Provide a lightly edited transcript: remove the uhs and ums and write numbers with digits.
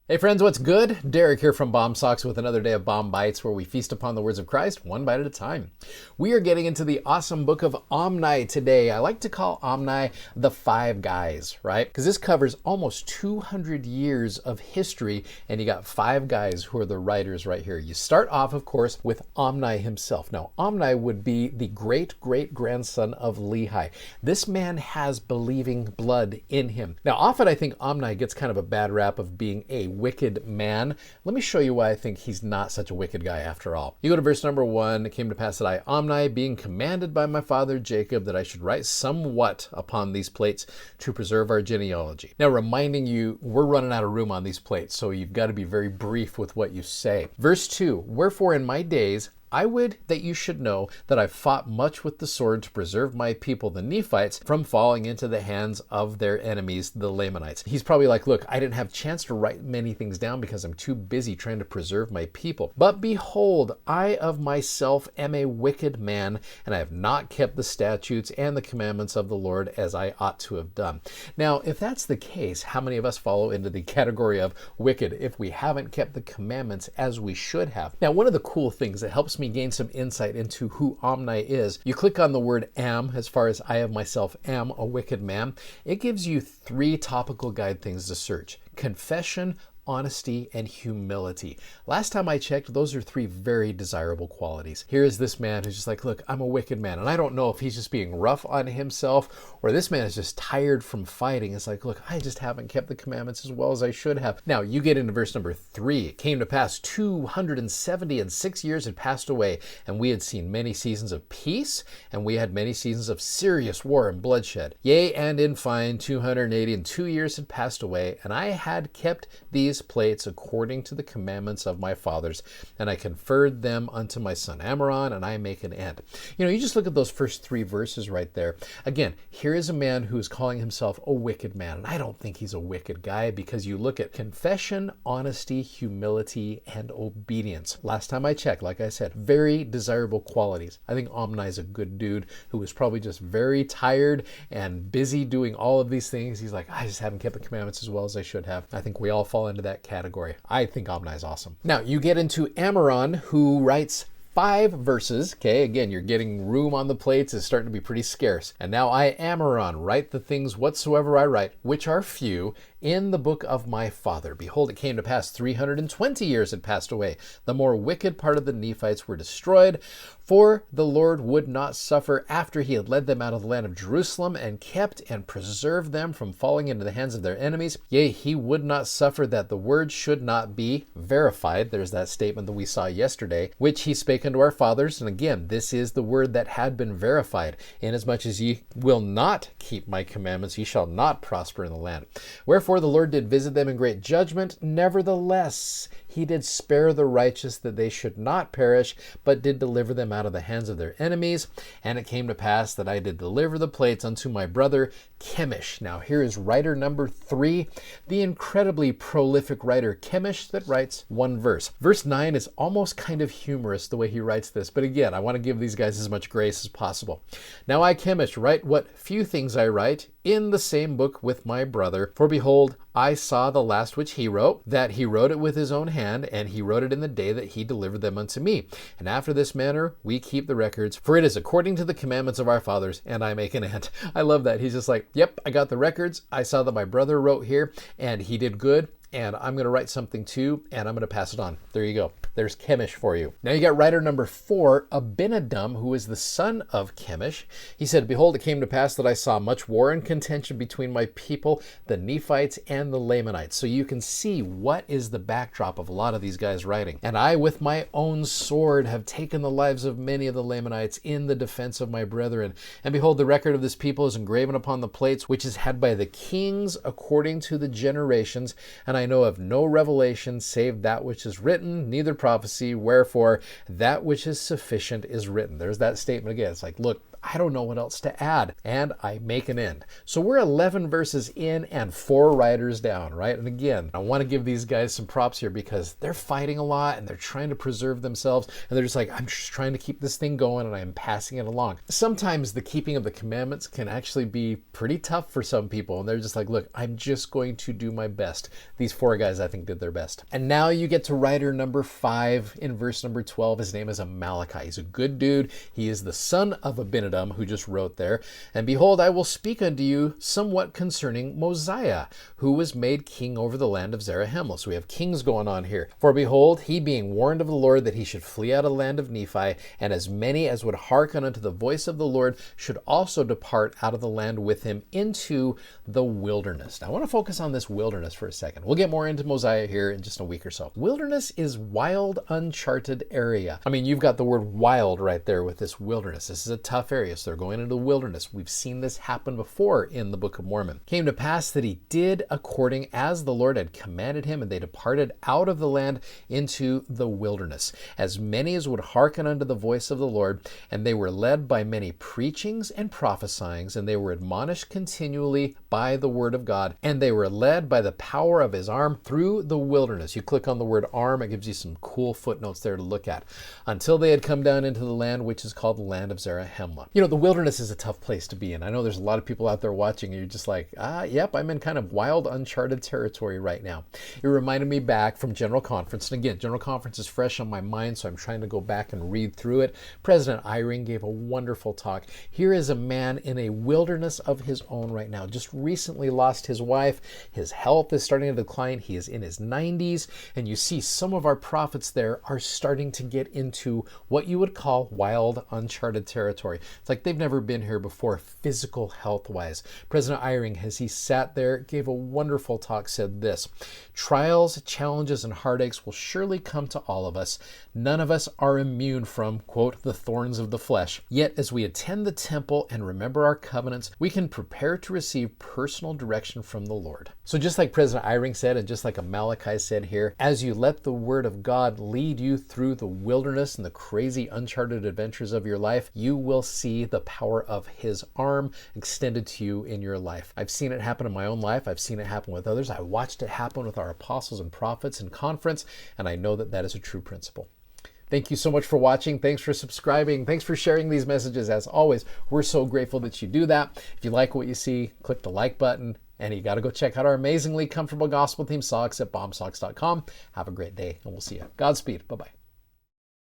Hey friends, what's good? Derek here from Bomb Socks with another day of Bomb Bites, where we feast upon the words of Christ one bite at a time. We are getting into the awesome book of Omni today. I like to call Omni the five guys, right? Because this covers almost 200 years of history, and you got five guys who are the writers right here. You start off, of course, with Omni himself. Now, Omni would be the great-great-grandson of Lehi. This man has believing blood in him. Now, often I think Omni gets kind of a bad rap of being a wicked man. Let me show you why I think he's not such a wicked guy after all. You go to verse number 1. It came to pass that I, Omni, being commanded by my father Jacob, that I should write somewhat upon these plates to preserve our genealogy. Now, reminding you, we're running out of room on these plates, so you've got to be very brief with what you say. Verse 2, wherefore in my days I would that you should know that I fought much with the sword to preserve my people, the Nephites, from falling into the hands of their enemies, the Lamanites. He's probably like, look, I didn't have a chance to write many things down because I'm too busy trying to preserve my people. But behold, I of myself am a wicked man, and I have not kept the statutes and the commandments of the Lord as I ought to have done. Now, if that's the case, how many of us follow into the category of wicked if we haven't kept the commandments as we should have? Now, one of the cool things that helps me gain some insight into who Omni is, you click on the word am, as far as I of myself am a wicked man. It gives you three topical guide things to search: confession, honesty, and humility. Last time I checked, those are three very desirable qualities. Here is this man who's just like, look, I'm a wicked man. And I don't know if he's just being rough on himself or this man is just tired from fighting. It's like, look, I just haven't kept the commandments as well as I should have. Now, you get into verse number 3. It came to pass 276 years had passed away, and we had seen many seasons of peace, and we had many seasons of serious war and bloodshed. Yea, and in fine, 282 years had passed away, and I had kept these plates according to the commandments of my fathers, and I conferred them unto my son Ammoron, and I make an end. You know, you just look at those first three verses right there. Again, here is a man who is calling himself a wicked man, and I don't think he's a wicked guy, because you look at confession, honesty, humility, and obedience. Last time I checked, like I said, very desirable qualities. I think Omni is a good dude who was probably just very tired and busy doing all of these things. He's like, I just haven't kept the commandments as well as I should have. I think we all fall into that category. I think Omni is awesome. Now, you get into Ammoron, who writes 5 verses. Okay, again, you're getting room on the plates. It's starting to be pretty scarce. And now I, Ammoron, write the things whatsoever I write, which are few, in the book of my father. Behold, it came to pass 320 years had passed away. The more wicked part of the Nephites were destroyed, for the Lord would not suffer after he had led them out of the land of Jerusalem and kept and preserved them from falling into the hands of their enemies. Yea, he would not suffer that the word should not be verified. There's that statement that we saw yesterday, which he spake unto our fathers. And again, this is the word that had been verified. Inasmuch as ye will not keep my commandments, ye shall not prosper in the land. Wherefore the Lord did visit them in great judgment. Nevertheless, he did spare the righteous, that they should not perish, but did deliver them out of the hands of their enemies. And it came to pass that I did deliver the plates unto my brother Chemish. Now here is writer number 3, the incredibly prolific writer Chemish, that writes 1 verse. Verse 9 is almost kind of humorous the way he writes this, but again, I want to give these guys as much grace as possible. Now I, Chemish, write what few things I write in the same book with my brother. For behold, I saw the last which he wrote, that he wrote it with his own hand, and he wrote it in the day that he delivered them unto me. And after this manner we keep the records, for it is according to the commandments of our fathers, and I make an end. I love that. He's just like, yep, I got the records. I saw that my brother wrote here, and he did good, and I'm going to write something too, and I'm going to pass it on. There you go. There's Chemish for you. Now you got writer number 4, Abadam, who is the son of Chemish. He said, behold, it came to pass that I saw much war and contention between my people, the Nephites and the Lamanites. So you can see what is the backdrop of a lot of these guys writing. And I with my own sword have taken the lives of many of the Lamanites in the defense of my brethren. And behold, the record of this people is engraven upon the plates, which is had by the kings according to the generations. And I know of no revelation save that which is written, neither prophecy, wherefore that which is sufficient is written. There's that statement again. It's like, look, I don't know what else to add. And I make an end. So we're 11 verses in and 4 riders down, right? And again, I want to give these guys some props here because they're fighting a lot and they're trying to preserve themselves. And they're just like, I'm just trying to keep this thing going and I'm passing it along. Sometimes the keeping of the commandments can actually be pretty tough for some people. And they're just like, look, I'm just going to do my best. These 4 guys, I think, did their best. And now you get to rider number 5 in verse number 12. His name is Amalekite. He's a good dude. He is the son of Abadam, who just wrote there. And behold, I will speak unto you somewhat concerning Mosiah, who was made king over the land of Zarahemla. So we have kings going on here. For behold, he being warned of the Lord that he should flee out of the land of Nephi, and as many as would hearken unto the voice of the Lord should also depart out of the land with him into the wilderness. Now I want to focus on this wilderness for a second. We'll get more into Mosiah here in just a week or so. Wilderness is wild, uncharted area. I mean, you've got the word wild right there with this wilderness. This is a tough area, so they're going into the wilderness. We've seen this happen before in the Book of Mormon. It came to pass that he did according as the Lord had commanded him, and they departed out of the land into the wilderness, as many as would hearken unto the voice of the Lord, and they were led by many preachings and prophesyings, and they were admonished continually by the word of God, and they were led by the power of his arm through the wilderness. You click on the word arm, it gives you some cool footnotes there to look at, until they had come down into the land which is called the land of Zarahemla. You know, the wilderness is a tough place to be in. I know there's a lot of people out there watching, and you're just like, yep, I'm in kind of wild, uncharted territory right now. It reminded me back from General Conference. And again, General Conference is fresh on my mind, so I'm trying to go back and read through it. President Eyring gave a wonderful talk. Here is a man in a wilderness of his own right now. Just recently lost his wife. His health is starting to decline. He is in his 90s. And you see some of our prophets there are starting to get into what you would call wild, uncharted territory. It's like they've never been here before, physical health-wise. President Eyring, as he sat there, gave a wonderful talk, said this: trials, challenges, and heartaches will surely come to all of us. None of us are immune from, quote, the thorns of the flesh. Yet as we attend the temple and remember our covenants, we can prepare to receive personal direction from the Lord. So just like President Eyring said, and just like Amalekite said here, as you let the word of God lead you through the wilderness and the crazy uncharted adventures of your life, you will see the power of his arm extended to you in your life. I've seen it happen in my own life. I've seen it happen with others. I watched it happen with our apostles and prophets in conference, and I know that that is a true principle. Thank you so much for watching. Thanks for subscribing. Thanks for sharing these messages. As always, we're so grateful that you do that. If you like what you see, click the like button, and you got to go check out our amazingly comfortable gospel themed socks at bombsocks.com. Have a great day, and we'll see you. Godspeed. Bye-bye.